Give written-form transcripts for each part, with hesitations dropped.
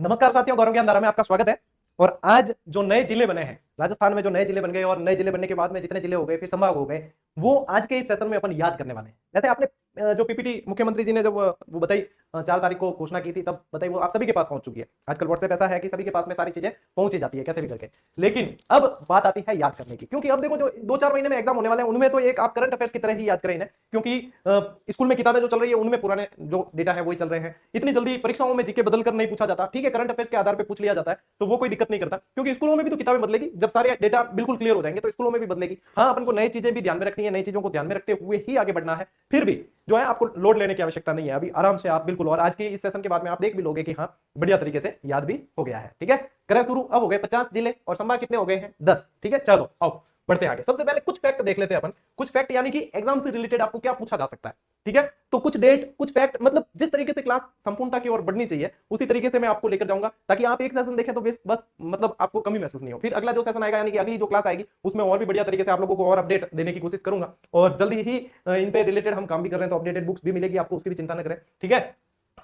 नमस्कार साथियों, गौरव ज्ञान धारा में आपका स्वागत है। और आज जो नए जिले बने हैं राजस्थान में, जो नए जिले बन गए और नए जिले बनने के बाद में जितने जिले हो गए फिर संभाग हो गए, वो आज के इस सेशन में अपन याद करने वाले हैं। जैसे आपने जो पीपीटी मुख्यमंत्री जी ने जब वो बताई 4 तारीख को घोषणा की थी, तब बताई वो आप सभी के पास पहुंच चुकी है। आजकल व्हाट्सएप ऐसा है कि सभी के पास में सारी चीजें पहुंच ही जाती है कैसे भी करके। लेकिन अब बात आती है याद करने की, क्योंकि अब देखो जो 2-4 महीने में एग्जाम होने वाले हैं उनमें तो एक आप करंट अफेयर्स की तरह ही याद करें इन्हें, क्योंकि स्कूल में किताबें जो चल रही है उनमें पुराने जो डेटा है वही चल रहे हैं। इतनी जल्दी परीक्षाओं में जीके बदल कर नहीं पूछा जाता, ठीक है, करंट अफेयर्स के आधार पर पूछ लिया जाता है तो वो कोई दिक्कत नहीं करता, क्योंकि स्कूलों में भी तो किताबें बदलेगी। जब सारे डेटा बिल्कुल क्लियर हो जाएंगे तो स्कूलों में भी बदलेगी। हाँ, अपन को नई चीजें भी ध्यान में रखनी है, नई चीजों को ध्यान में रखते हुए ही आगे बढ़ना है। फिर भी जो है आपको लोड लेने की आवश्यकता नहीं है, अभी आराम से आप बिल्कुल। और आज के इस सेशन के बाद में आप देख भी लोगे कि हाँ, बढ़िया तरीके से याद भी हो गया है। ठीक है, करें शुरू। अब हो गए 50 जिले और संभाग कितने हो गए हैं? 10। ठीक है, चलो आओ बढ़ते हैं आगे। सबसे पहले कुछ फैक्ट देख लेते हैं अपन। कुछ फैक्ट यानी कि एग्जाम से रिलेटेड आपको क्या पूछा जा सकता है। ठीक है, तो कुछ डेट, कुछ फैक्ट, मतलब जिस तरीके से क्लास संपूर्णता की ओर बढ़नी चाहिए उसी तरीके से मैं आपको लेकर जाऊंगा, ताकि आप एक सेशन देखें तो बस मतलब आपको कमी महसूस नहीं हो। फिर अगला जो सेशन आएगा यानी कि अगली जो क्लास आएगी उसमें और भी बढ़िया तरीके से आप लोगों को और अपडेट देने की कोशिश करूंगा। और जल्दी ही इन पे रिलेटेड हम काम भी कर रहे हैं, तो अपडेटेड बुक्स भी मिलेगी आपको, उसकी भी चिंता न करें। ठीक है,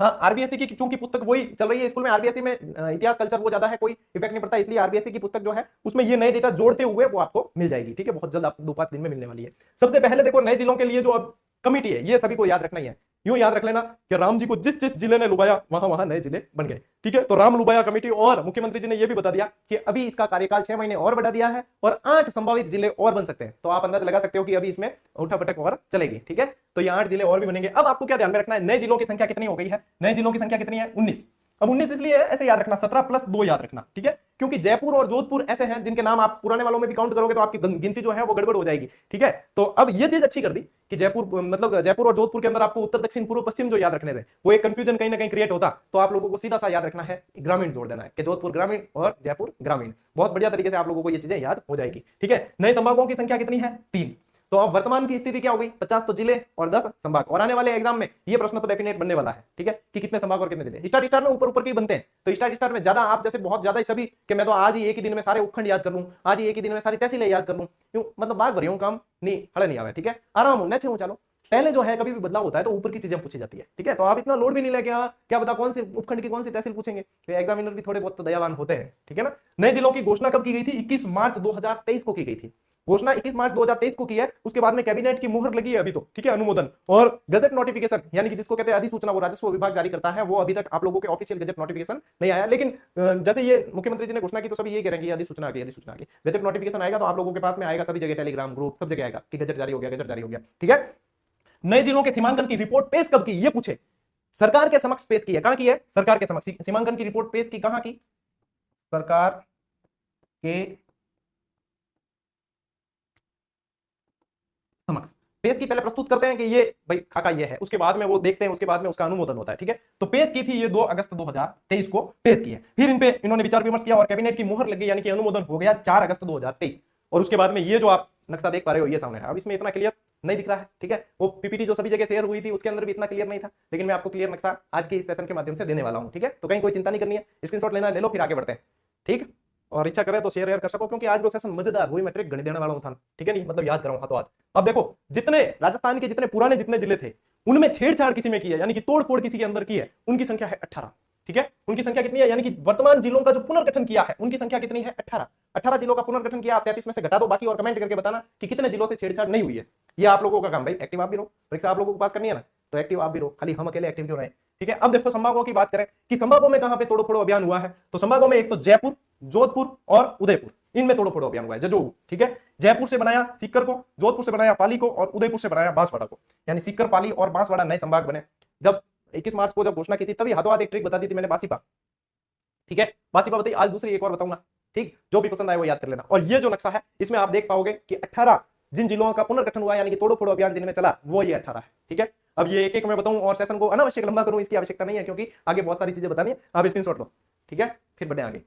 हाँ, आरबीएससी की चूंकि पुस्तक वही चल रही है स्कूल में, आरबीएससी में इतिहास कल्चर वो ज्यादा है, कोई इफेक्ट नहीं पड़ता, इसलिए आरबीएससी की पुस्तक जो है उसमें ये नए डेटा जोड़ते हुए वो आपको मिल जाएगी। ठीक है, बहुत जल्द, आपको 2-5 दिन में मिलने वाली है। सबसे पहले देखो, नए जिलों के लिए जो अब कमिटी है ये सभी को याद रखना ही है। यूं याद रख लेना कि राम जी को जिस जिस जिले ने लुभाया वहां वहां नए जिले बन गए। ठीक है, तो राम लुभाया कमेटी, और मुख्यमंत्री जी ने यह भी बता दिया कि अभी इसका कार्यकाल 6 महीने और बढ़ा दिया है और 8 संभावित जिले और बन सकते हैं। तो आप अंदाजा लगा सकते हो कि अभी इसमें उठा पटक और चलेगी। ठीक है, तो ये 8 जिले और भी बनेंगे। अब आपको क्या ध्यान में रखना है, नए जिलों की संख्या कितनी हो गई है? नए जिलों की संख्या कितनी है? 19। अब 19 इसलिए ऐसे याद रखना, 17 प्लस 2 याद रखना। ठीक है, क्योंकि जयपुर और जोधपुर ऐसे हैं जिनके नाम आप पुराने वालों में भी काउंट करोगे तो आपकी गिनती जो है वो गड़बड़ हो जाएगी। ठीक है, तो अब ये चीज अच्छी कर दी कि जयपुर, मतलब जयपुर और जोधपुर के अंदर आपको उत्तर, दक्षिण, पूर्व, पश्चिम जो याद रखने थे, वो एक कंफ्यूजन कहीं ना कहीं क्रिएट होता। तो आप लोगों को सीधा सा याद रखना है, ग्रामीण जोड़ देना है कि जोधपुर ग्रामीण और जयपुर ग्रामीण। बहुत बढ़िया तरीके से आप लोगों को ये चीजें याद हो जाएगी। ठीक है, नए संभागों की संख्या कितनी है? 3। तो अब वर्तमान की स्थिति क्या हो गई? 50 तो जिले और 10 संभाग। और आने वाले एग्जाम में ये प्रश्न तो डेफिनेट बनने वाला है। ठीक है, कि कितने संभाग और कितने जिले। स्टार्ट स्टार्ट में ऊपर ऊपर के बनते हैं, तो स्टार्ट स्टार्ट में ज्यादा आप जैसे बहुत ज्यादा सभी कि मैं तो आज ही एक ही दिन में सारे उपखंड याद कर लूं, आज ही एक ही दिन में सारी तहसीलें याद कर लूं, क्यों? मतलब बाग भरी हूं, काम नहीं हड़े नहीं आवे। ठीक है, आराम हो, नेचे हूं। चलो, पहले जो है कभी भी बदलाव होता है तो ऊपर की चीजें पूछी जाती है। ठीक है, तो आप इतना लोड भी नहीं लेके, क्या बता कौन से उपखंड की कौन सी तहसील पूछेंगे, तो एग्जामिनर भी थोड़े बहुत तो दयावान होते हैं। ठीक है ना। नए जिलों की घोषणा कब की गई थी? 21 मार्च 2023 को की गई थी घोषणा। 21 मार्च 2023 को की है, उसके बाद में कैबिनेट की मुहर लगी है अभी तो। ठीक है, अनुमोदन और गजट नोटिफिकेशन यानी कि जिसको कहते हैं अधिसूचना, वो राजस्व विभाग जारी करता है, वो अभी तक आप लोगों के ऑफिशियल गजट नोटिफिकेशन नहीं आया। लेकिन जैसे ये मुख्यमंत्री जी ने घोषणा की तो सभी ये करेंगे अधिसूचना की, अधिसूचना की। गजट नोटिफिकेशन आएगा तो आप लोगों के पास में आएगा, सभी जगह टेलीग्राम ग्रुप सब जगह आएगा कि गजट जारी हो गया, गजट जारी हो गया। ठीक है, नए जिलों के सीमांकन की रिपोर्ट पेश कब की? ये पूछे। सरकार के समक्ष पेश की है। कहां की है? सरकार के समक्ष सीमांकन की रिपोर्ट पेश की, कहां की? सरकार के समक्ष पेश की। पहले प्रस्तुत करते हैं कि ये भाई खाका ये है, उसके बाद में वो देखते हैं, उसके बाद में उसका अनुमोदन होता है। ठीक है, तो पेश की थी ये 2 अगस्त 2023 को पेश की है। फिर इन पे इन्होंने विचार विमर्श किया और कैबिनेट की मुहर लगी, यानी कि अनुमोदन हो गया 4 अगस्त 2023। और उसके बाद में ये जो आप नक्शा देख पा रहे हो ये सामने है। अब इसमें इतना क्लियर नहीं दिख रहा है। ठीक है, वो पीपीटी जो सभी जगह शेयर हुई थी उसके अंदर भी इतना क्लियर नहीं था, लेकिन मैं आपको क्लियर नक्शा आज के इस सेशन के माध्यम से देने वाला हूं। ठीक है, तो कहीं कोई चिंता नहीं करनी है, स्क्रीनशॉट लेना ले लो, फिर आगे बढ़ते हैं। ठीक, और इच्छा करे तो शेयर कर सको, क्योंकि आज वो सेशन मजेदार, वही मैट्रिक गणित देने वाला हूं था। ठीक है, नहीं मतलब याद कराऊं हाथों हाथ। अब देखो, जितने राजस्थान के जितने पुराने जितने जिले थे उनमें छेड़छाड़ किसी में की है, यानी कि तोड़फोड़ किसी के अंदर की है, उनकी संख्या है 18। ठीक है, उनकी संख्या कितनी है? यानी कि वर्तमान जिलों का जो पुनर्गठन किया है उनकी संख्या कितनी है? 18। 18 जिलों का पुनर्गठन किया। आप 33 में से घटा दो बाकी, और कमेंट करके बताना कि कितने जिलों से छेड़छाड़ नहीं हुई है। ये आप लोगों का काम भाई। एक्टिव आप भी रहो, परीक्षा आप लोगों को पास करनी है ना, तो एक्टिव आप भी रहो, खाली हम अकेले एक्टिव क्यों रहे। ठीक है, अब देखो संभागों की बात करें कि संभागों में कहां पे तोड़ो फोड़ो अभियान हुआ है, तो संभागों में एक तो जयपुर, जोधपुर और उदयपुर, इनमें तोड़ो फोड़ो अभियान हुआ है। जजोऊ, ठीक है, जयपुर से बनाया सीकर को, जोधपुर से बनाया पाली को और उदयपुर से बनाया बांसवाड़ा को, यानी सीकर, पाली और बांसवाड़ा नए संभाग बने। जब 21 मार्च को जब घोषणा की थी तभी हाथों हाथ एक ट्रिक बता दी थी मैंने, बासीपा। ठीक है, बासीपा बताई, आज दूसरी एक और बताऊंगा। ठीक, जो भी पसंद आए वो याद कर लेना। और ये जो नक्शा है इसमें आप देख पाओगे कि 18 जिन जिलों का पुनर्गठन हुआ, यानी कि तोड़ो फोड़ो अभियान जिनमें चला, वो ये 18 है। ठीक है, अब ये एक एक मैं बताऊं और सेशन को अनावश्यक लंबा करूं इसकी आवश्यकता नहीं है, क्योंकि आगे बहुत सारी चीजें बतानी है। आप स्क्रीनशॉट लो। ठीक है, फिर बढ़े आगे।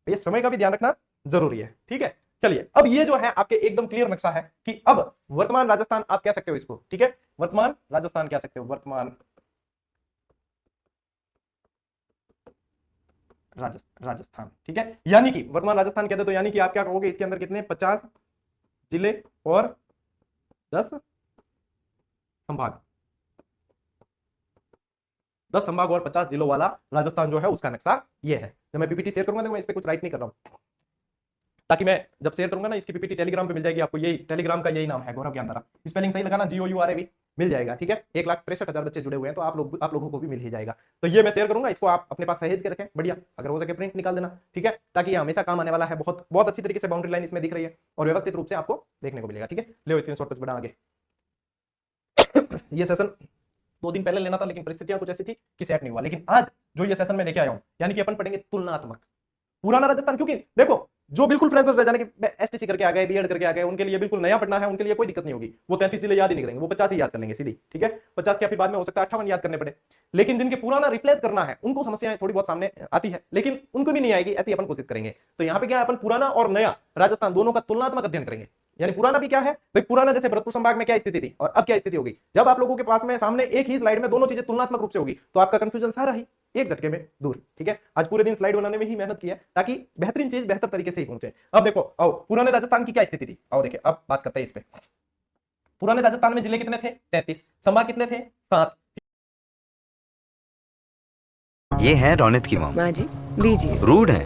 भैया समय का भी ध्यान रखना जरूरी है। ठीक है, चलिए, अब ये जो है आपके एकदम क्लियर नक्शा है कि अब वर्तमान राजस्थान आप कह सकते हो इसको। ठीक है, वर्तमान राजस्थान कह सकते हो, वर्तमान राजस्थान। ठीक है, यानी कि वर्तमान राजस्थान कहते तो यानी कि आप क्या कहोगे, इसके अंदर कितने? 50 जिले और 10 संभाग। 10 संभाग और 50 जिलों वाला राजस्थान जो है उसका नक्शा ये है। जब मैं पीपीटी शेयर करूंगा, मैं इस पे कुछ राइट नहीं कर रहा हूं, ताकि मैं जब शेयर करूंगा ना, इसकी पीपीटी टेलीग्राम पे मिल जाएगी आपको। यही टेलीग्राम का यही नाम है, गौरव ज्ञानधारा। स्पेलिंग सही लगाना, GOURAV, मिल जाएगा। ठीक है, 1,63,000 बच्चे जुड़े हुए हैं, तो आप लोगों को भी मिल ही जाएगा। तो ये मैं शेयर करूंगा, इसको आप अपने पास सहेज के रखें, बढ़िया, अगर हो सके प्रिंट निकाल देना। ठीक है, ताकि ये हमेशा काम आने वाला है। बहुत बहुत अच्छी तरीके से बाउंड्री लाइन इसमें दिख रही है और व्यवस्थित रूप से आपको देखने को मिलेगा। ठीक है, ले स्क्रीनशॉट पे बढ़ा आगे। ये सेशन 2 दिन पहले लेना था, लेकिन परिस्थितियां कुछ ऐसी थी कि सेट नहीं हुआ। लेकिन आज जो ये सेशन में लेके आया हूं, यानी कि अपन पढ़ेंगे तुलनात्मक पुराना राजस्थान। क्योंकि देखो, जो बिल्कुल फ्रेशर्स है, यानी कि एसटीसी करके आ गए, बीएड करके आ गए, उनके लिए बिल्कुल नया पढ़ना है, उनके लिए कोई दिक्कत नहीं होगी। वो 33 जिले याद ही नहीं करेंगे, वो 50 ही याद कर लेंगे सीधी। ठीक है, 50 के फिर बाद में हो सकता है 58 याद करने पड़े। लेकिन जिनके पुराना रिप्लेस करना है, उनको समस्याएं थोड़ी बहुत सामने आती है, लेकिन उनको भी नहीं आएगी, ऐसी अपन कोशिश करेंगे। तो यहाँ पे क्या है, अपन पुराना और नया राजस्थान दोनों का तुलनात्मक अध्ययन करेंगे। यानी पुराना भी क्या है भाई, पुराना जैसे भरतपुर संभाग में क्या स्थिति थी और अब क्या स्थिति होगी। जब आप लोगों के पास में सामने एक ही स्लाइड में दोनों चीजें तुलनात्मक रूप से होगी, तो आपका कंफ्यूजन सारा ही एक झटके में दूर। ठीक है, आज पूरे दिन स्लाइड बनाने में ही मेहनत की है, ताकि बेहतरीन चीज बेहतर तरीके से ही पहुंचे। अब देखो, आओ पुराने राजस्थान की क्या स्थिति थी, आओ देखिए, अब बात करते हैं इस पे। पुराने राजस्थान में जिले कितने थे? 33। संभाग कितने थे? 7। ये है रौनक की मॉम। माँ जी दीजिए। रूड है,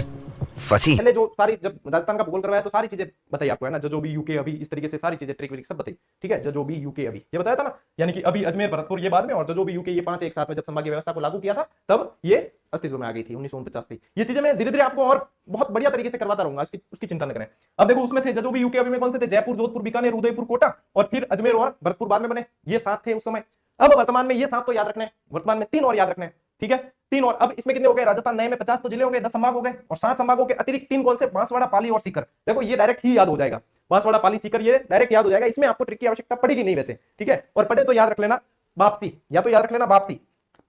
फसी। पहले जो सारी, जब राजस्थान का भूगोल करवाया तो सारी चीजें बताई आपको, है ना, जो भी यूके अभी, इस तरीके से सारी चीजें ट्रिक विक सब बताई। ठीक है, जो भी यूके अभी ये बताया था ना, यानी कि अभी अजमेर भरतपुर ये बाद में, और जो भी यूके ये 5 एक साथ में जब संभागीय व्यवस्था को लागू किया था, तब ये अस्तित्व में आ गई थी 1949 से। ये चीजें मैं धीरे धीरे आपको और बहुत बढ़िया तरीके से करवाता रहूंगा, उसकी चिंता न करें। अब देखो, उसमें थे जो भी यूके अभी में कौन से थे? जयपुर, जोधपुर, बीकानेर, उदयपुर, कोटा, और फिर अजमेर और भरतपुर बाद में बने। ये 7 थे उस समय। अब वर्तमान में ये 7 तो याद रखने हैं, वर्तमान में 3 और याद रखने हैं। ठीक है, 3 और। अब इसमें कितने हो गए? राजस्थान नए में 50 तो जिले हो गए, 10 संभाग हो गए, और 7 संभागों के अतिरिक्त 3 कौन से? बांसवाड़ा, पाली और सीकर। देखो, ये डायरेक्ट ही याद हो जाएगा, बांसवाड़ा, पाली, सीकर, ये डायरेक्ट याद हो जाएगा। इसमें आपको ट्रिक की आवश्यकता पड़ेगी नहीं वैसे। ठीक है, और पढ़े तो याद रख लेना वापसी, या तो याद रख लेना वापसी।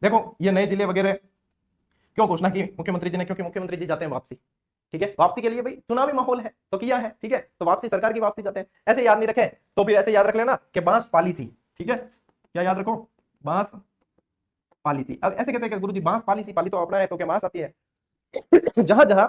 देखो, ये नए जिले वगैरह क्यों घोषणा की मुख्यमंत्री जी ने? क्योंकि मुख्यमंत्री जी जाते हैं वापसी। ठीक है, वापसी के लिए भाई चुनावी माहौल है तो किया है। ठीक है, तो वापसी, सरकार की वापसी जाते हैं। ऐसे याद नहीं रखे तो फिर ऐसे याद रख लेना कि बांस पॉलिसी। ठीक है, क्या याद रखो? बांस पॉलिसी। अब ऐसे कैसे गुरुजी, बांस पॉलिसी, पाली तो अपना है तो क्या बांस आती है? जहां जहां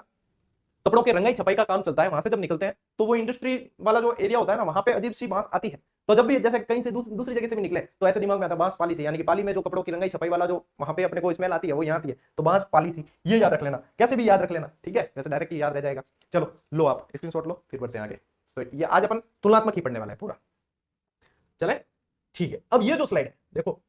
कपड़ों के रंगाई छपाई का काम चलता है, वहां से जब निकलते हैं तो वो इंडस्ट्री वाला जो एरिया होता है ना, वहां पे अजीब सी बांस आती है। तो जब भी जैसे कहीं से दूसरी जगह से भी निकले, तो ऐसे दिमाग में आता है बांस पॉलिसी, यानी कि पाली में जो कपड़ों की रंगाई छपाई वाला जो वहां पे अपने को स्मेल आती है, वो यहाँ आती है, तो बांस पॉलिसी, ये याद रख लेना। कैसे भी याद रख लेना। ठीक है, वैसे डायरेक्ट याद रह जाएगा। चलो लो, आप स्क्रीनशॉट लो, फिर बढ़ते हैं आगे। तो ये आज अपन तुलनात्मक ही पढ़ने वाला है पूरा। चले, ठीक है। अब ये जो स्लाइड है, देखो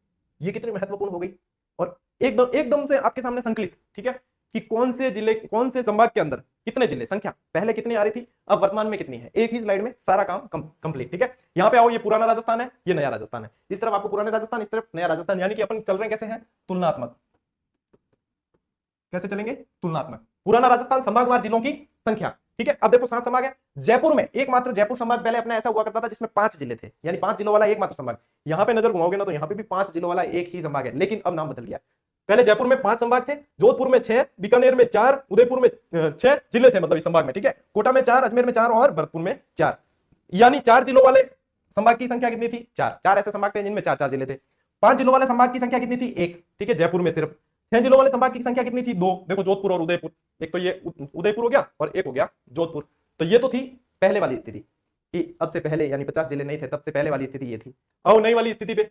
ये कितनी महत्वपूर्ण हो गई, और एकदम से आपके सामने संकलित। ठीक है, कि कौन से जिले, कौन से संभाग के अंदर कितने जिले, संख्या पहले कितनी आ रही थी, अब वर्तमान में कितनी है, एक ही स्लाइड में सारा काम कंप्लीट। ठीक है, यहां पे आओ, ये पुराना राजस्थान है, ये नया राजस्थान है। इस तरफ आपको पुराने राजस्थान, इस तरफ नया राजस्थान, यानी कि अपन चल रहे हैं कैसे हैं? तुलनात्मक। कैसे चलेंगे? तुलनात्मक। पुराना राजस्थान, संभागवार जिलों की संख्या। ठीक है, अब देखो 7 संभाग है। जयपुर में एकमात्र जयपुर संभाग पहले अपना ऐसा हुआ करता था जिसमें 5 जिले थे, यानी 5 जिलों वाला एकमात्र संभाग। यहां पे नजर घुमाओगे ना, तो यहां पे भी 5 जिलों वाला एक ही संभाग है, लेकिन अब नाम बदल गया। पहले जयपुर में 5 संभाग थे, जोधपुर में 6, बीकानेर में 4, उदयपुर में 6 जिले थे, मतलब इस संभाग में। ठीक है, कोटा में 4, अजमेर में 4 और भरतपुर में 4, यानी 4 जिलों वाले संभाग की संख्या कितनी थी? 4 ऐसे संभाग थे जिनमें 4 जिले थे। 5 जिलों वाले संभाग की संख्या कितनी थी? 1। ठीक है, जयपुर में सिर्फ। 6 जिलों वाले संभाग की संख्या कितनी थी? 2। देखो, जोधपुर और उदयपुर, एक तो ये उदयपुर हो गया और एक हो गया जोधपुर। तो ये तो थी पहले वाली स्थिति, कि अब से पहले, यानी 50 जिले नहीं थे, तब से पहले वाली स्थिति ये थी। और नई वाली स्थिति पे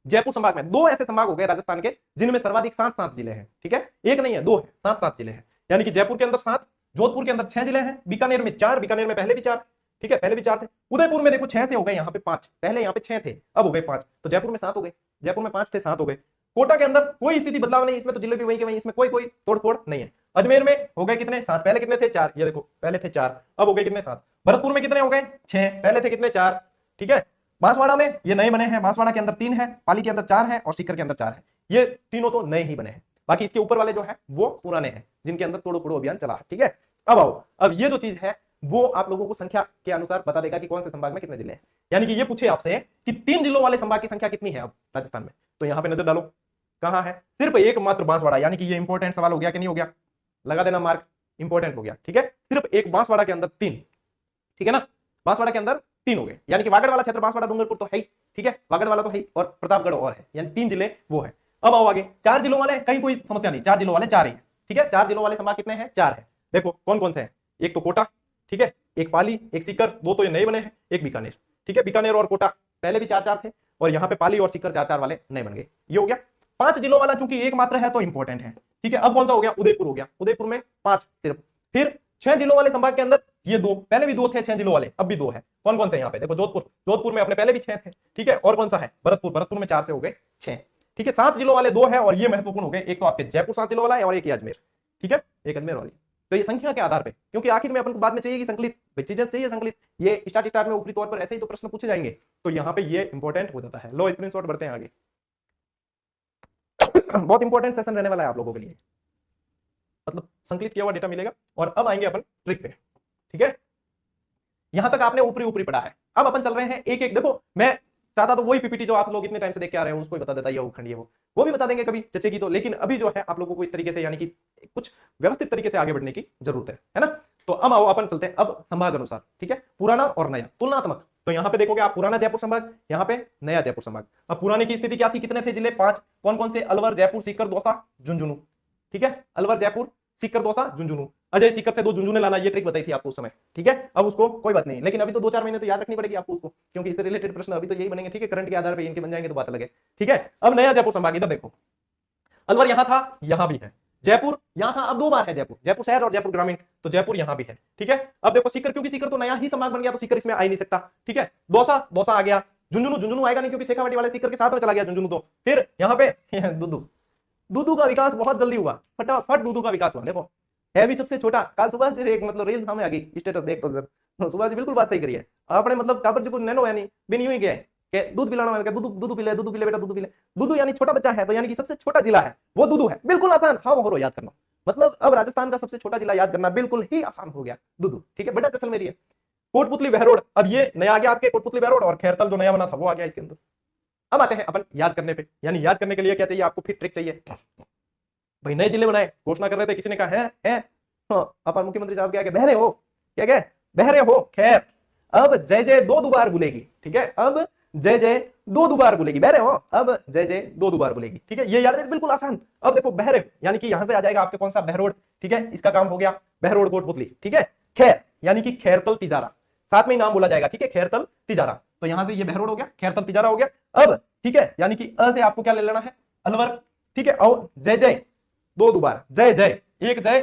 जयपुर संभाग में 2 ऐसे संभाग हो गए राजस्थान के जिनमें सर्वाधिक 7 जिले हैं। ठीक है, एक नहीं है, 2 है, 7 जिले हैं। यानी कि जयपुर के अंदर 7, जोधपुर के अंदर 6 जिले हैं, बीकानेर में 4, बीकानेर में पहले भी 4। ठीक है, पहले भी 4 थे। उदयपुर में देखो 6 थे, हो गए यहाँ पे 5, पहले यहाँ पे 6 थे, अब हो गए 5, तो जयपुर में 7 हो गए। जयपुर में 5 थे, 7 हो गए। कोटा के अंदर कोई स्थिति बदलाव नहीं, इसमें तो जिले भी वही के वही, इसमें कोई तोड़फोड़ नहीं है। अजमेर में हो गए कितने? 7, पहले कितने थे? 4, ये देखो पहले थे 4, अब हो गए कितने? 7। भरतपुर में कितने हो गए? 6, पहले थे कितने? 4। ठीक है, बांसवाड़ा में ये नए बने हैं, बांसवाड़ा के अंदर 3 है, पाली के अंदर 4 है और सीकर के अंदर 4 है। ये तीनों तो नए ही बने हैं, बाकी इसके ऊपर वाले जो है वो पुराने हैं, जिनके अंदर तोड़ो फोड़ो अभियान चला है। ठीक है, अब आओ, अब ये जो चीज है वो आप लोगों को संख्या के अनुसार बता देगा कि कौन से संभाग में कितने जिले हैं। यानी कि ये पूछे आपसे कि 3 जिलों वाले संभाग की संख्या कितनी है अब राजस्थान में, तो यहां पे नजर डालो, कहां है? सिर्फ एकमात्र बांसवाड़ा, यानी कि ये इंपॉर्टेंट सवाल हो गया कि नहीं हो गया? लगा देना मार्क, इंपॉर्टेंट हो गया। ठीक है, सिर्फ एक बांसवाड़ा के अंदर 3। ठीक है ना, बांसवाड़ा के अंदर 3 हो गए, यानी कि वागड़ वाला क्षेत्र, बांसवाड़ा, डूंगरपुर तो है ही। ठीक है, वागड़ वाला तो है ही, और प्रतापगढ़ और है, यानी 3 जिले वो है। अब आओ आगे, 4 जिलों वाले कहीं कोई समस्या नहीं, 4 जिलों वाले 4 ही है। ठीक है, 4 जिलों वाले संभाग कितने हैं? 4 है। देखो कौन कौन से हैं? एक तो कोटा, ठीक है, एक पाली, एक सीकर, 2 तो ये नए बने हैं, एक बीकानेर। ठीक है, बीकानेर और कोटा पहले भी 4 थे, और यहाँ पे पाली और सीकर 4 वाले नए बन गए। ये हो गया। 5 जिलों वाला चूंकि एक मात्र है तो इंपॉर्टेंट है, ठीक है। अब कौन सा हो गया, उदयपुर हो गया, उदयपुर में 5 सिर्फ। फिर 6 जिलों वाले संभाग के अंदर ये 2, पहले भी 2 थे 6 जिलों वाले, अब भी 2 है। कौन कौन से यहाँ पे देखो, जोधपुर, जोधपुर में अपने पहले भी 6 थे, ठीक है। और कौन सा है, भरतपुर, भरतपुर में 4 से हो गए 6, ठीक है। 7 जिलों वाले 2 है और ये महत्वपूर्ण हो गए, एक तो आपके जयपुर 7 जिलों वाला है और एक अजमेर, ठीक है, एक अजमेर वाली। तो ये संख्या के आधार पे, क्योंकि आखिर में अपन को बाद में चाहिए कि संकलित, चीजें चाहिए संकलित, ये स्टार्ट में ऊपरी तौर पर ऐसे ही तो प्रश्न पूछे जाएंगे, तो यहाँ पे ये इंपॉर्टेंट हो जाता है। लो स्क्रीनशॉट बढ़ते हैं आगे। बहुत इंपॉर्टेंट सेशन रहने वाला है आप लोगों के लिए, मतलब संकलित किया हुआ डेटा मिलेगा। और अब आएंगे अपन ट्रिक पे, ठीक है। यहां तक आपने ऊपरी ऊपरी पढ़ा है, अब अपन चल रहे हैं एक एक। देखो मैं चाहता तो वही पीपीटी जो आप लोग इतने टाइम से देख के आ रहे हैं उसको ही बता देता, ये खंड ये वो भी बता देंगे कभी चचेगी तो, लेकिन अभी जो है आप लोगों को इस तरीके से यानी कि कुछ व्यवस्थित तरीके से आगे बढ़ने की जरूरत है ना। तो अब आओ अपन चलते हैं अब संभाग अनुसार, ठीक है, पुराना और नया तुलनात्मक। तो यहाँ पे देखोगे आप पुराना जयपुर संभाग, यहाँ पे नया जयपुर संभाग। अब पुराने की स्थिति क्या थी, कितने थे जिले, 5, कौन कौन थे, अलवर, जयपुर, सीकर, दौसा, झुंझुनू, ठीक है। अलवर, जयपुर, सीकर, दौसा, झुंझुनू। अजय सीकर से 2 झुंझुनू लाना, ये ट्रिक बताई थी आपको उस समय, ठीक है। अब उसको कोई बात नहीं, लेकिन अभी तो 2-4 महीने तो याद रखनी पड़ेगी आपको उसको, क्योंकि इससे रिलेटेड प्रश्न अभी तो यही बनेंगे, ठीक है। करंट के आधार पर इनके बन जाएंगे तो बात अलग है, ठीक है। अब नया जयपुर संभाग, इधर देखो, अलवर यहां था, यहां भी है, जयपुर यहां था, अब 2 बार है जयपुर, जयपुर शहर और जयपुर ग्रामीण, तो जयपुर यहां भी है, ठीक है। अब देखो सीकर, क्योंकि सीकर तो नया ही संभाग बन गया तो सीकर इसमें आ ही नहीं सकता, ठीक है। दौसा, दौसा आ गया, झुंझुनू, झुंझुनू आएगा नहीं क्योंकि शेखावाटी वाले सीकर के साथ में चला गया झुंझुनू। तो फिर यहाँ पे दुदू, दूदू का विकास बहुत जल्दी हुआ, फटाफट दूदू का विकास हुआ। देखो है भी सबसे छोटा, कल सुबह से एक मतलब रील सामने आ गई, स्टेटस देख तो सुबह जी बिल्कुल बात सही करी है आपने, मतलब टापर जी को नैनो यानी बिन यूं ही गया कि दूध पिलाना, मैंने कहा दूध पी ले, दूध पी ले बेटा, दूध पी ले। दूधू यानी छोटा बच्चा है, तो यानी कि सबसे छोटा जिला है वो दूधू है, बिल्कुल आसान, हाँ वो याद करना, मतलब अब राजस्थान का सबसे छोटा जिला याद करना बिल्कुल ही आसान हो गया, दूधू, ठीक है। बड़ा जैसलमेर है। कोटपुतली बहरोड, अब ये नया आ गया आपके, कोटपुतली बहरोड, और खैरतल जो नया बना था वो आ गया इसके अंदर। अब आते हैं अपन याद करने पे, यानी याद करने के लिए क्या चाहिए आपको, फिर ट्रिक चाहिए। भाई नए जिले बनाए, घोषणा कर रहे थे, किसी ने कहा है अपन मुख्यमंत्री साहब क्या बहरे हो, क्या बहरे हो, खैर अब जय जय 2 बार बोलेगी, ठीक है। अब जय जय 2 बार बोलेगी, बहरे हो, अब जय जय 2 बार बोलेगी, ठीक है। ये याद है बिल्कुल आसान। अब देखो बहरे यानी कि यहां से आ जाएगा आपके कौन सा, बहरोड, ठीक है, इसका काम हो गया, बहरोड कोटपुतली, ठीक है। खैर यानी कि खैरतल तिजारा, साथ में ही नाम बोला जाएगा, ठीक है, खैरतल तिजारा। तो यहां से ये बहरोड हो गया, खैरतल तिजारा हो गया। अब ठीक है, यानी कि अ से आपको क्या ले लेना है, अलवर, ठीक है। और जय जय 2 बार, जय जय, एक जय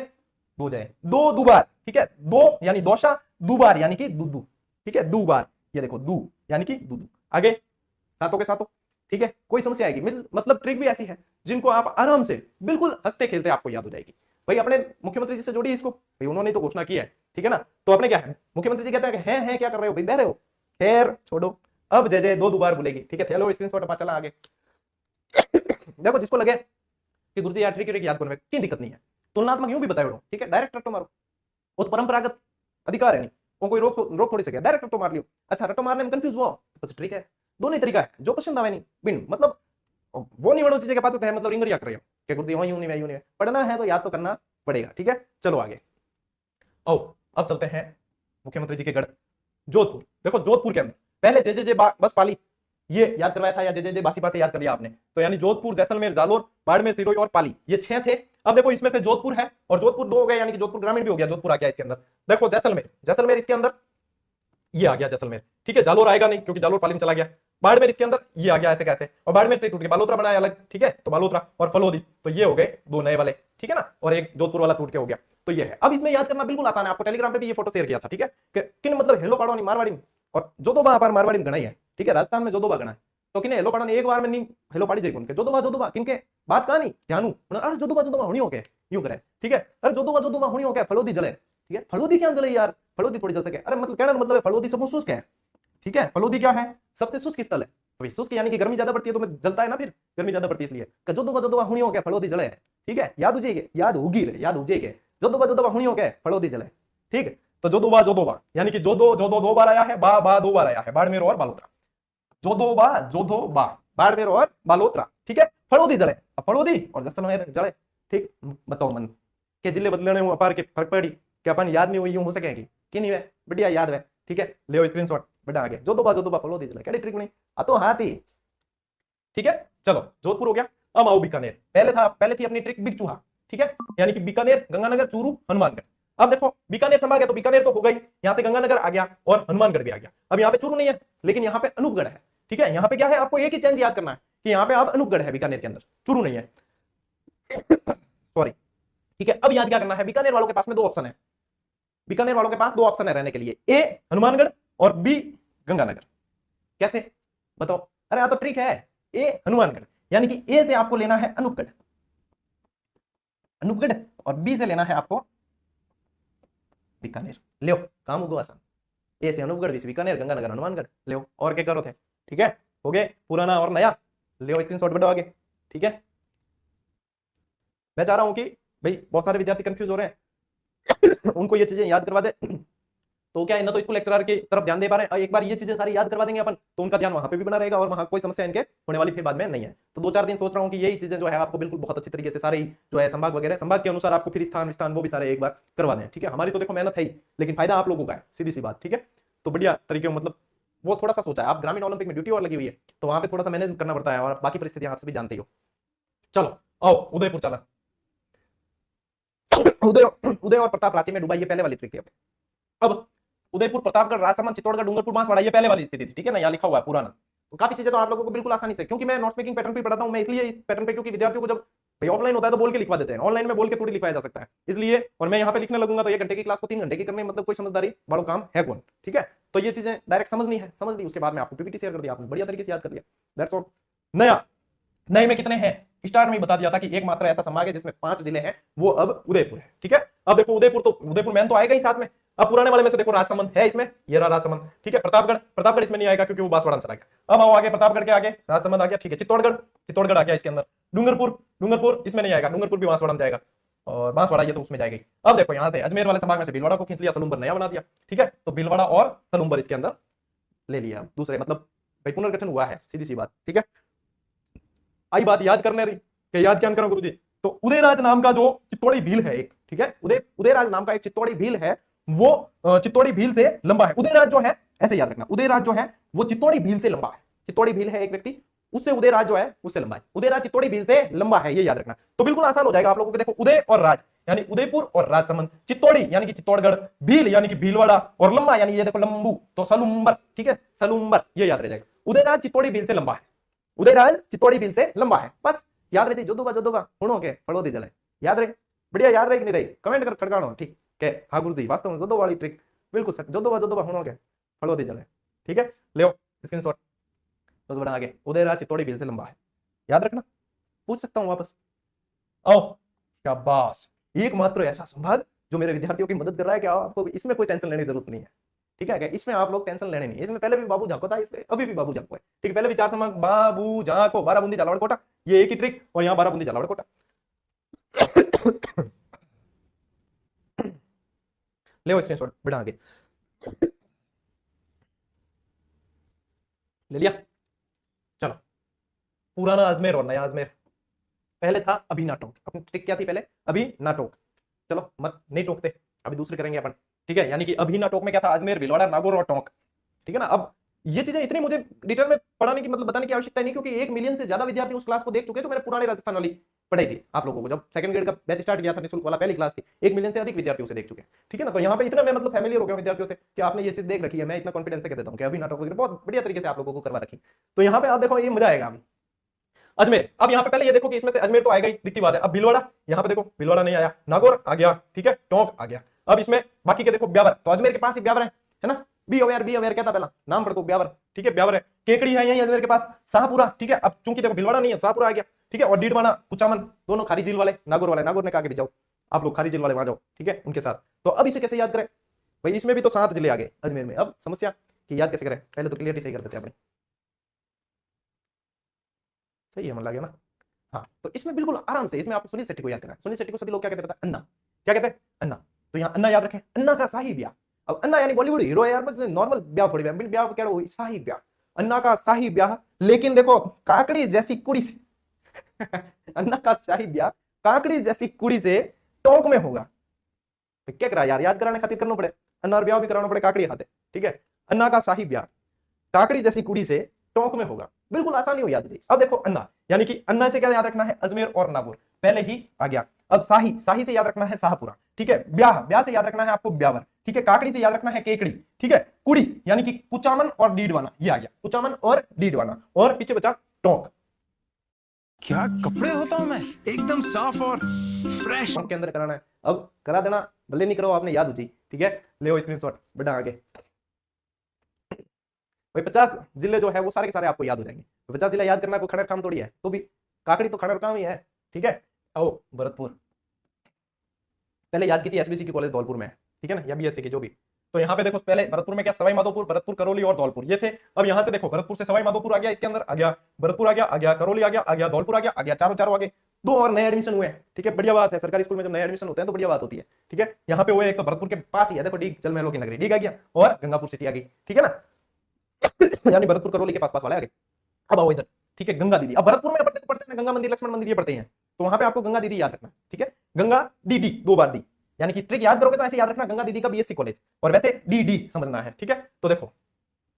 2 जय, 2 बार, ठीक है। 2 यानी दोषा, 2 बार यानी कि दूधू, ठीक है, 2 बार, ये देखो दू यानी कि दूधू। आगे सातों के सातों, ठीक है, कोई समस्या आएगी, मतलब ट्रिक भी ऐसी है जिनको आप आराम से बिल्कुल हंसते खेलते आपको याद हो जाएगी। भाई अपने मुख्यमंत्री जी से जोड़िए इसको, भाई उन्होंने तो घोषणा की है, ठीक है ना। तो अपने क्या है, मुख्यमंत्री जी कहते हैं कि है क्या कर रहे हो भाई, बह रहे हो, खैर छोड़ो, अब जय जय 2 बार बोलेगी, ठीक है। चलो स्क्रीनशॉट पता चला आगे। देखो जिसको लगे कि गुरुजी यार ट्रिक याद करने में कोई दिक्कत नहीं है, तुलनात्मक यूं भी बताओ, ठीक है, डायरेक्ट रट्टो मारो, वो तो परंपरागत अधिकार है, नहीं वो कोई रोक थोड़ी सके, डायरेक्ट रट्टो मार लियो। अच्छा रट्टो मारने में कंफ्यूज हुआ बस, ठीक है, दोनों ही तरीका है, जो पसंद आवे नहीं बिन, मतलब वो नहीं बनो चीजें के पास है, मतलब रिंगरिया कर रहे हो क्या गुरुजी, यूं नहीं पढ़ना है तो याद तो करना पड़ेगा, ठीक है। चलो आगे आओ, अब चलते हैं मुख्यमंत्री जी के गढ़ जोधपुर। देखो जोधपुर के अंदर पहले जय जय बस पाली, ये याद करवाया था, या जय जय बासी पासे याद कर लिया आपने, तो यानी जोधपुर, जैसलमेर, जालोर, बाड़मेर, सिरोही और पाली, ये 6 थे। अब देखो इसमें से जोधपुर है और जोधपुर 2 हो गए, यानी कि जोधपुर ग्रामीण भी हो गया, जोधपुर आ गया इसके अंदर। देखो जैसलमेर इसके अंदर, ये आ गया जैसलमेर, ठीक है। जालोर आएगा नहीं क्योंकि जालोर पाली में चला गया। बाड़मेर इसके अंदर, ये आ गया ऐसे कैसे, और बाड़मेर से टूट के बालोतरा बनाया अलग, ठीक है, तो बालोतरा और फलोदी, तो ये हो गए 2 नए वाले, ठीक है ना, और एक जोधपुर वाला टूट के हो गया, तो ये है। अब इसमें याद करना बिल्कुल आसान है, आपको टेलीग्राम पे भी ये फोटो शेयर किया था, ठीक है, किन मतलब हेलो पाड़ो नहीं मारवाड़ी में, और जोधोबा अपार मारवाड़ी में गणा ही है, ठीक है, राजस्थान में जोधोबा गणा है, तो किने हेलो पाड़ो नहीं एक बार में नहीं हेलो पाड़ी जाएगी उनके, जोधोबा किनके बात कहानी ध्यानु, अरे जोधोबा हुणी हो गए यूं करे, ठीक है, अरे जोधोबा हुणी हो गया, फलोदी जले, ठीक है, फलोदी क्या जले यार, फलोदी थोड़ी जल सके, अरे मतलब कहना मतलब है फलोदी सबसे शुष्क है, ठीक है, फलोदी क्या है, सबसे शुष्क स्थल है, तो शुष्क यानी कि गर्मी ज्यादा पड़ती है तो जलता है ना, फिर गर्मी ज्यादा पड़ती है इसलिए, जोधोबा हुणी हो गया, फलोदी जले, ठीक है, याद हो जाएगी, याद होगी रे, याद हो जाएगी, जोधोबा हुणी हो गया, फलोदी जले, ठीक है। तो जोधोबा यानी कि जो 2 बार आया है, बा 2 बार आया है, बाड़मेर और बालोतरा, जोधोबा बाड़मेर और बालोतरा, ठीक है। फलोदी जले, फलोदी और जैसलमेर जले, ठीक। बताओ मन के जिले बदलने में अपार के फर्क पड़ी, क्या अपन याद नहीं हुई यूं हो सकेगी कि नहीं है, बढ़िया याद है, ठीक है, ले स्क्रीनशॉट बड़ा आगे, जोधोबा फलोदी जले, क्या ट्रिक नहीं आ तो हाथ ही, ठीक है। चलो जोधपुर हो गया। अब आओ बीकानेर, पहले थी अपनी ट्रिक बिग चूहा, ठीक है, यानी कि बीकानेर, गंगानगर, चूरू, हनुमानगढ़। अब देखो बीकानेर संभाग है तो बीकानेर तो हो गई, यहां से गंगानगर आ गया और हनुमानगढ़ भी आ गया। अब यहाँ पे चूरू नहीं है लेकिन यहाँ पे अनूपगढ़ है, ठीक है, यहाँ पे क्या है, आपको एक ही चेंज याद करना है कि यहाँ पे आप अनूपगढ़ है बीकानेर के अंदर, चूरू नहीं है, सॉरी। ठीक है, अब याद क्या करना है, बीकानेर वालों के पास में दो ऑप्शन है, बीकानेर वालों के पास दो ऑप्शन है रहने के लिए, ए हनुमानगढ़ और बी गंगानगर। कैसे बताओ? अरे यहाँ तो ट्रिक है, ए हनुमानगढ़, यानी कि ए से आपको लेना है अनूपगढ़, अनूपगढ़, और बी से लेना है आपको बीकानेर। लो काम होगा आसान, ए से अनूपगढ़, बी से बीकानेर, गंगानगर हनुमानगढ़। लो और क्या करो थे, ठीक है, हो गए पुराना और नया। ले स्क्रीनशॉट बढ़ाओ आगे, ठीक है। मैं चाह रहा हूं कि भाई बहुत सारे विद्यार्थी कंफ्यूज हो रहे हैं उनको ये चीजें याद करवा दे, तो क्या है ना, तो स्कूल लेक्चरर की तरफ ध्यान दे पा रहे हैं, एक बार ये चीजें सारी याद करवा देंगे अपन, तो उनका ध्यान वहां पे भी बना रहेगा और वहां कोई समस्या इनके होने वाली फिर बाद में नहीं है। तो 2-4 दिन सोच रहा हूँ कि यही चीजें जो है आपको बिल्कुल बहुत अच्छी तरीके से सारी जो है संभाग वगैरह, संभाग के अनुसार आपको फिर स्थान विस्थान वो भी सारे एक बार करवा दें, ठीक है। हमारी तो देखो मेहनत है ही, लेकिन फायदा आप लोगों का है, सीधी सी बात, ठीक है। तो बढ़िया तरीके मतलब वो थोड़ा सा सोचा है, आप ग्रामीण ओलंपिक में ड्यूटी और लगी हुई है, तो वहां पे थोड़ा सा मैनेज करना पड़ता है, और बाकी परिस्थितियां आप सभी जानते ही हो। चलो आओ उदयपुर चला, उदय उदय और प्रताप रांची में डूबा, ये पहले वाली ट्रिक थी। अब उदयपुर, प्रतापगढ़, राजसमंद, चित्तौड़गढ़, डूंगरपुर, बांसवाड़ा, ये पहले वाली स्थिति थी, ठीक है ना, यहाँ लिखा हुआ है पुराना। तो काफी चीजें तो आप लोगों को बिल्कुल आसानी से, क्योंकि मैं नोट मेकिंग पैटर्न पे पढ़ाता हूं, मैं इसलिए इस पैटर्न पे, क्योंकि विद्यार्थियों को जब भाई ऑफलाइन होता है तो बोल के लिखवा देते हैं, ऑनलाइन में बोल के थोड़ी लिखवाया जा सकता है, इसलिए। और मैं यहाँ पे लिखने लगूंगा तो 1 घंटे की क्लास को 3 घंटे की करने, मतलब कोई समझदारी वालों काम है कौन, ठीक है। तो ये चीजें डायरेक्ट समझनी है, समझ ली, उसके बाद में आपको पीपीटी शेयर कर दिया, आपने बढ़िया तरीके से याद कर लिया, दैट्स ऑल। नया, नए में कितने हैं, स्टार्ट में बता दिया था कि एकमात्र ऐसा संभाग है जिसमें 5 जिले हैं, वो अब उदयपुर है, ठीक है। अब देखो उदयपुर, तो उदयपुर मैन तो आएगा ही साथ में। अब पुराने वाले में से देखो राजसमंद है इसमें, ये रहा राजसमंद, ठीक है। प्रतापगढ़, प्रतापगढ़ इसमें नहीं आएगा क्योंकि वो बांसवाड़ा चला गया। अब आओ आगे, प्रतापगढ़ के आगे राजसमंद आ गया, ठीक है। चित्तौड़गढ़, चित्तौड़गढ़ आ गया इसके अंदर। डूंगरपुर, डूंगरपुर इसमें नहीं आएगा, डूंगरपुर भी बांसवाड़ा में जाएगा, और बांसवाड़ा ये तो उसमें जाएगी। अब देखो यहाँ से अजमेर वाले संभाग में से भीलवाड़ा को खींच लिया, सलूम्बर नया बना दिया, ठीक है। तो भीलवाड़ा और सलूम्बर इसके अंदर ले लिया, दूसरे मतलब भाई पुनर्गठन हुआ है, सीधी सी बात, ठीक है। आई बात याद करने रही कि याद क्या करो गुरुजी, तो उदयराज नाम का जो चित्तौड़ी भील है एक, ठीक है, उदयराज नाम का एक चित्तौड़ी भील है, वो चित्तौड़ी भील से लंबा है। उदयराज जो है, ऐसे याद रखना, उदयराज जो है वो चित्तौड़ी भील से लंबा है। चित्तौड़ी भील है एक व्यक्ति, उससे उदयराज जो है उससे लंबा है, उदयराज चित्तौड़ी भील से लंबा है, ये याद रखना। तो बिल्कुल आसान हो जाएगा आप लोगों को, देखो उदय और राज यानी उदयपुर और राजसमंद, चित्तौड़ी यानी कि चित्तौड़गढ़, भील यानी कि भीलवाड़ा, और लंबा यानी ये देखो लंबू, तो सलूम्बर, ठीक है, सलूम्बर, ये याद रह जाएगा। उदयराज चित्तौड़ी भील से लंबा है, उदयराज चित्तौड़ी भील से लंबा है, बस याद रहे। जोदोबा जोदोबा हुणो के फड़ो दी जले, याद रहे, बढ़िया याद रहे कि नहीं रही, कमेंट कर खड़कानो, ठीक है। हाँ गुरुजी, वास्तव में जोदो वाली ट्रिक बिल्कुल सच, जोदोबा जोदोबा हुणो के फड़ो दी जले, ठीक है। ले स्क्रीनशॉट, बस बढ़ा आगे, उदयराज चित्तौड़ी भील से लंबा है, याद रखना, पूछ सकता हूं वापस। आओ शाबाश, एकमात्र ऐसा संभाग जो मेरे विद्यार्थियों की मदद कर रहा है कि आपको इसमें कोई टेंशन लेने की जरूरत नहीं है, ठीक है। इसमें आप लोग टेंशन लेने नहीं, इसमें पहले भी बाबू झांको था, इसमें अभी भी बाबू झांको है, ठीक है। पहले भी 4 संभाग बाबू झांको, बाराबूंदी झालावाड़ कोटा, ये एक ही ट्रिक, और यहाँ बाराबूंदी झालावाड़ कोटा। ले स्क्रीनशॉट, बढ़ा आगे, ले लिया। चलो पुराना अजमेर और नया अजमेर, पहले था अभी ना टोक, अपनी ट्रिक क्या थी पहले, अभी ना टोक, चलो मत नहीं टोकते, अभी दूसरे करेंगे अपन, ठीक है। यानी कि अभी ना टोक में क्या था, अजमेर, भीलवाड़ा, नागौर और टोंक, ठीक है ना। अब ये चीजें इतनी मुझे डिटेल में पढ़ाने की मतलब बताने की आवश्यकता नहीं, क्योंकि 1 मिलियन से ज्यादा विद्यार्थी उस क्लास को देख चुके हैं, तो मैंने पुराने राजस्थान वाली पढ़ाई थी आप लोगों को, जब सेकंड ग्रेड का बैच स्टार्ट किया था, निःशुल्क वाला पहली क्लास थी, 1 मिलियन से अधिक विद्यार्थी उसे देख चुके हैं, ठीक है ना। तो यहाँ पे इतना मैं मतलब फैमिलियर हो गया विद्यार्थियों से कि आपने ये चीज देख रखी है, मैं इतना कॉन्फिडेंस से कह देता हूँ कि अभी नाटक वगैरह बहुत बढ़िया तरीके से आप लोगों को करवा रखी। तो यहाँ पे आप देखो, ये मजा आएगा अभी। अजमेर, अब यहाँ पे पहले ये देखो कि इसमें से अजमेर तो आएगा ही, दिखती बात है। अब भीलवाड़ा, यहाँ पे देखो भीलवाड़ा नहीं आया, नागौर आ गया, ठीक है, टोंक आ गया। अब इसमें बाकी के देखो ब्यावर, तो अजमेर के पास ही ब्यावर है ना, बी अवेयर क्या था पहला नाम पढ़ो, ब्यावर, ठीक है, ब्यावर है। केकड़ी है यही अजमेर के पास, शाहपुरा, ठीक है। अब चूंकि देखो भीलवाड़ा नहीं है, शाहपुरा आ गया, ठीक है। और डीडवाना, कुचामन, दोनों खारी झील वाले, नागौर ने कहा कि भी जाओ आप लोग खारी झील वाले वहां जाओ, ठीक है, उनके साथ। तो अब इसे कैसे याद करें भाई, इसमें भी तो 7 जिले आ गए अजमेर में, अब समस्या कि याद कैसे करें, पहले तो क्लियरिटी सही कर देते हैं अपनी, सही है मन लगे ना। हाँ, तो इसमें बिल्कुल आराम से, इसमें आपको सुनील शेट्टी को याद करना है। सुनील शेट्टी को सभी लोग क्या कहते हैं पता है, अन्ना, क्या कहते हैं, अन्ना। तो यहाँ अन्ना याद रखें, अन्ना का शाही ब्याह। अब अन्ना यानी बॉलीवुड हीरो है यार, बस नॉर्मल ब्याह थोड़ी, ब्याह क्या हो, शाही ब्याह, अन्ना का शाही ब्याह। लेकिन देखो काकड़ी जैसी कुड़ी से अन्ना का शाही ब्याह काकड़ी जैसी कुड़ी से टोंक में होगा। क्या करा यार, याद कराने खातिर करना पड़े, अन्ना और ब्याह भी कराना पड़े काकड़ी हाथे, ठीक है। अन्ना का शाही ब्याह काकड़ी जैसी कुड़ी से टोंक में होगा, बिल्कुल आसानी हो याद दी। अब देखो अन्ना, यानी कि अन्ना से क्या याद रखना है, अजमेर और नागौर पहले ही आ गया। अब शाही, शाही से याद रखना है शाहपुरा, ठीक है। ब्याह, ब्याह से याद रखना है आपको ब्यावर, ठीक है, काकड़ी से याद रखना है केकड़ी, ठीक है, कुड़ी यानी कि कुचामन और डीडवाना, ये आ गया कुचामन और डीडवाना, और पीछे बचा टोंक। क्या कपड़े होता हूँ मैं, एकदम साफ और फ्रेश। टोंक के अंदर कराना है, अब करा देना, भले नहीं करो आपने याद हो जी, ठीक है, ले स्क्रीनशॉट बढ़ा आगे। भाई 50 जिले जो है वो सारे के सारे आपको याद हो जाएंगे, 50 जिला याद करना कोई खड़ा काम थोड़ी है, तो भी काकड़ी तो खड़ा काम ही है, ठीक है। आओ भरतपुर, पहले याद की थी एसबीसी की कॉलेज धौलपुर में, ठीक है ना, या बीएससी की जो भी। तो यहाँ पे देखो पहले भरतपुर में क्या, सवाई माधोपुर, भरतपुर, करौली और धौलपुर ये थे। अब यहाँ से देखो भरतपुर से सवाई माधोपुर आ गया, इसके अंदर आ गया भरतपुर, आ गया करौली, आ गया धौलपुर, आ गया चारों चारों आ गए। 2 और नए एडमिशन हुए हैं, ठीक है, बढ़िया बात है, सरकारी स्कूल में जब नए एडमिशन होते हैं तो बढ़िया बात होती है, ठीक है। यहाँ पे हुए एक तो भरतपुर के पास ही है, देखो डीग जल महलों की नगरी डीग आ गया, और गंगापुर सिटी आ गई, ठीक है ना, यानी भरतपुर करौली के पास पास वाले आ गए। अब आओ इधर, ठीक है, गंगा दीदी। अब भरतपुर में पढ़ते हैं गंगा मंदिर लक्ष्मण मंदिर ये पढ़ते हैं, तो वहां पे आपको गंगा दीदी याद रखना, ठीक है, गंगा डी 2 बार दी, यानी कि ट्रिक याद करोगे तो ऐसे याद रखना गंगा दीदी का बीएससी कॉलेज, और वैसे डी समझना है, ठीक है। तो देखो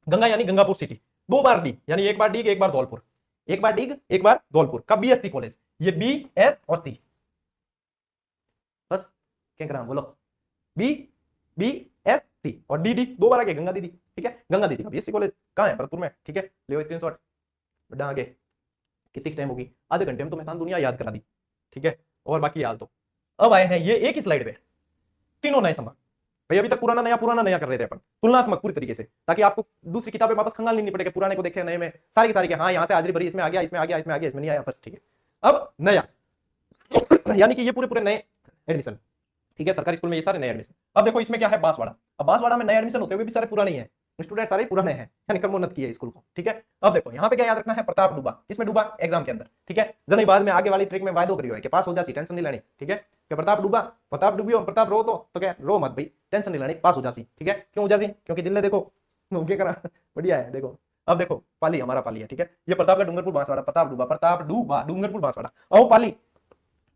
गंगा यानी गंगापुर सिटी, 2 बार डी यानी 1 बार डीग 1 बार धौलपुर, 1 बार डीग 1 बार धौलपुर का बीएससी कॉलेज, ये बी एस और सी, बस क्या करा बोलो, बी एस सी और डी 2 बार आ गया गंगा दीदी, ठीक है, गंगा दीदी का बीएससी कॉलेज कहाँ है, भरतपुर में, ठीक है। ले स्क्रीनशॉट बढ़ा आगे। कितनी टाइम होगी, आधे घंटे में तो मैदान दुनिया याद करा दी, ठीक है, और बाकी याद तो। अब आए हैं ये एक ही स्लाइड पे तीनों नए संभाग, भाई अभी तक पुराना नया कर रहे थे अपन, तुलनात्मक पूरी तरीके से, ताकि आपको दूसरी किताबें वापस खंगालनी नहीं पड़ेगी, पुराने को देखे नए में सारे के सारे के, हाँ यहाँ से हाजिरी भरी, इसमें आ गया, इसमें आ गया, इसमें आ गया, इसमें नहीं आया, बस ठीक है। अब नया यानी कि ये पूरे नए एडमिशन, ठीक है, सरकारी स्कूल में ये सारे नए एडमिशन। अब देखो इसमें क्या है, बांसवाड़ा। अब बांसवाड़ा में नए एडमिशन होते हुए भी सारे पुराने ही है, स्टूडेंट सारे पुराने हैं, यानी क्रमोन्नत किया स्कूल को, ठीक है। अब देखो यहाँ पे क्या याद रखना है, प्रताप डूबा, किसमें डूबा, एग्जाम के अंदर, ठीक है, जन बाद में आगे वाली ट्रिक में वायदो करियो है कि पास हो जासी, टेंशन नहीं लेनी, ठीक है, कि प्रताप डूबा, प्रताप डूबी और प्रताप रो तो क्या रो मत भाई, टेंशन नहीं लेनी, पास हो जासी, ठीक है। क्यों हो जासी, क्योंकि जिले देखो क्या करा बढ़िया है, देखो अब देखो पाली हमारा पाली है, ठीक है, ये प्रताप का डूंगरपुर बांसवाड़ा, प्रताप डूबा डूंगरपुर बांसवाड़ा। आओ पाली,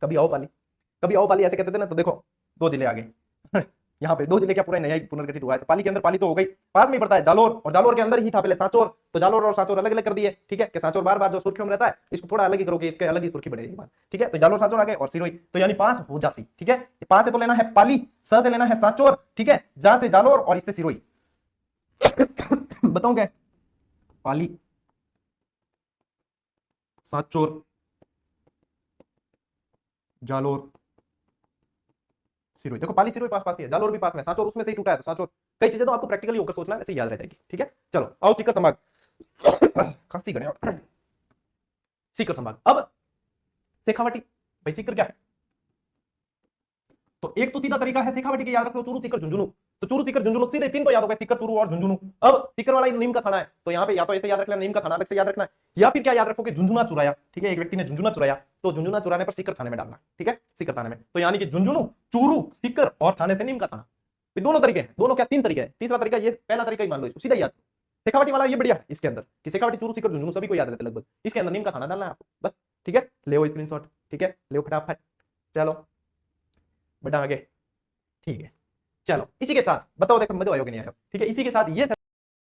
कभी आओ पाली ऐसे कहते थे ना, तो देखो 2 जिले आ गए यहाँ पे 2 जिले क्या पूरा नया ही पुनर्गठित हुआ है, तो पाली के अंदर पाली तो हो गई, पास में ही पड़ता है जालोर, और जालोर के अंदर ही था पहले सांचौर, तो जालोर और सांचौर अलग अलग कर दिए, ठीक है, कि सांचौर बार बार जो सुर्खियों में रहता है इसको थोड़ा अलग ही करोगे, इसके अलग ही सुर्खी बढ़ेगी बात, ठीक है। तो जालोर सांचौर आ गए और सिरोही, तो यानी पास हो जासी, ठीक है, पास से तो लेना है पाली, स से लेना है सांचौर, ठीक है, जा से जालोर और इससे सिरोही बताऊं क्या, पाली सांचौर जालोर सिरोही, देखो पाली सिरोही पास पास ही है, जालोर भी पास में, सांचौर उसमें से ही टूटा है, तो सांचौर कई चीजें तो आपको प्रैक्टिकली होकर सोचना है, वैसे याद रह जाएगी, ठीक है। चलो आओ सीकर संभाग खांसी गणे सीकर संभाग। अब शेखावटी, भाई सीकर क्या है, तो एक तो सीधा तरीका है शेखावटी के याद रख लो, चूरू सीकर झुंझुनू, तो चूरू सीकर झुंझुनू सीधे 3 को याद होगा, सीकर चूरू और झुंझुनू। अब सीकर वाला नीम का थाना है, तो यहाँ पे या तो ऐसे याद रखना, नीम का थाना अलग से याद रखना है, या फिर क्या याद रखोगे, झुंझुना चुराया, ठीक है, एक व्यक्ति ने झुंझुना चुराया, तो झुंझुना चुराने पर सीकर थाने में डालना, ठीक है, सीकर थाने में, तो यानी कि झुंझुनू, चूरू, सीकर और थाने से नीम का थाना, दोनों तरीके हैं, दोनों क्या 3 तरीके हैं, तीसरा तरीका ये पहला तरीका ही मान लो, सीधा याद। शेखावटी वाला ये बढ़िया है, इसके अंदर कि शेखावटी चूरू सीकर झुंझुनू सभी को याद रहते लगभग, इसके अंदर नीम का थाना डालना है आपको, बस ठीक है। ले स्क्रीनशॉट, ठीक है, ले फटाफट, चलो बढ़ा आगे, ठीक है। चलो इसी के साथ बताओ, देखो मजा आयोगे नहीं आया, ठीक है, इसी के साथ ये